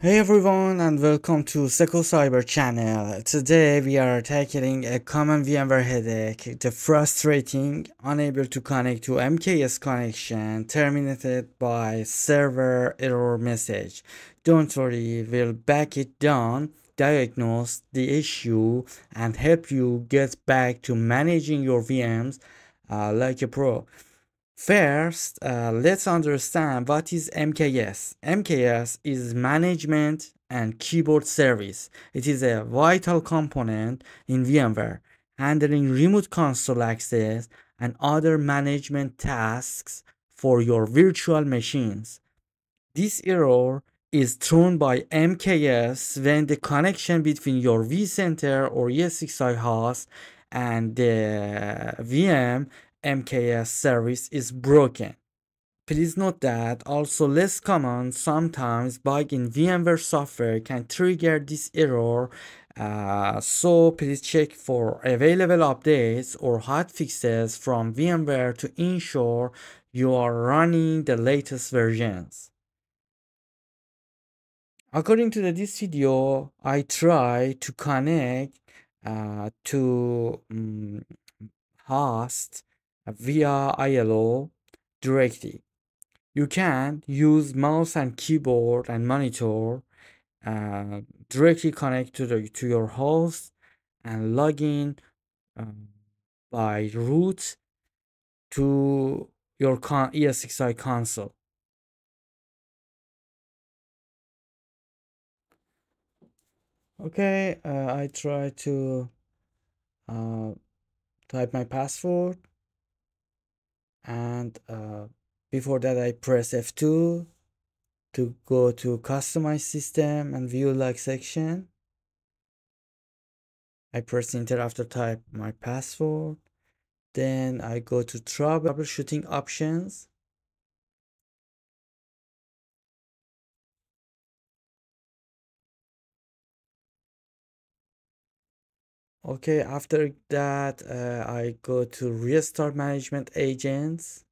Hey everyone and welcome to Seco Cyber channel. Today we are tackling a common VMware headache, the frustrating unable to connect to MKS connection terminated by server error message. Don't worry, we'll back it down, diagnose the issue and help you get back to managing your VMs like a pro. First, let's understand what is MKS. MKS is Management and Keyboard Service. It is a vital component in VMware, handling remote console access and other management tasks for your virtual machines. This error is thrown by MKS when the connection between your vCenter or ESXi host and the VM MKS service is broken. Please note that also less common, sometimes bug in VMware software can trigger this error. So please check for available updates or hotfixes from VMware to ensure you are running the latest versions. According to this video, I try to connect to host via ILO directly. You can use mouse and keyboard and monitor directly connect to your host and log in by root to your ESXi console. Okay, I try to uh, type my password, and before that I press F2 to go to customize system and view log section. I press enter after type my password. Then I go to troubleshooting options. Okay, after that I go to restart management agents.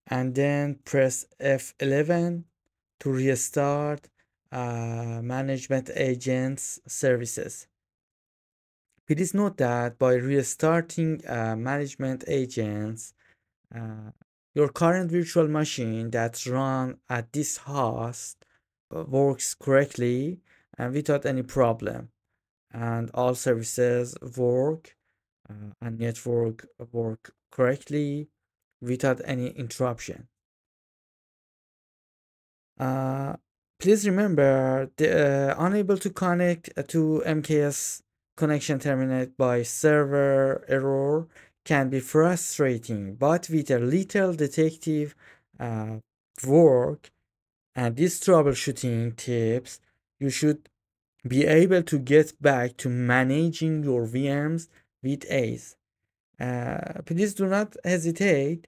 And then press F11 to restart management agents services. Please note that by restarting management agents, uh, your current virtual machine that's run at this host works correctly and without any problem, and all services work and network work correctly without any interruption. Uh, Please remember the unable to connect to MKS connection terminated by server error can be frustrating, but with a little detective uh, work and these troubleshooting tips, you should be able to get back to managing your VMs with ease. Please do not hesitate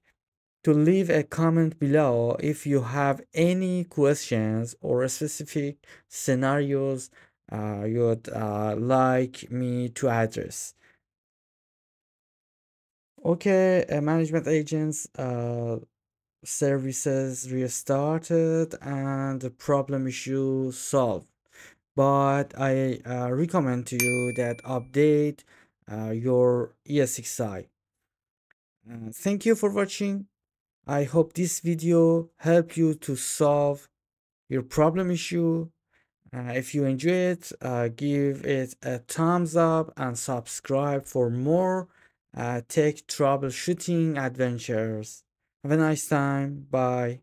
to leave a comment below if you have any questions or specific scenarios you'd like me to address. Okay, management agents services restarted and the problem issue solved. But I recommend to you that update your ESXi. Thank you for watching. I hope this video helped you to solve your problem issue. If you enjoy it, give it a thumbs up and subscribe for more tech troubleshooting adventures. Have a nice time. Bye.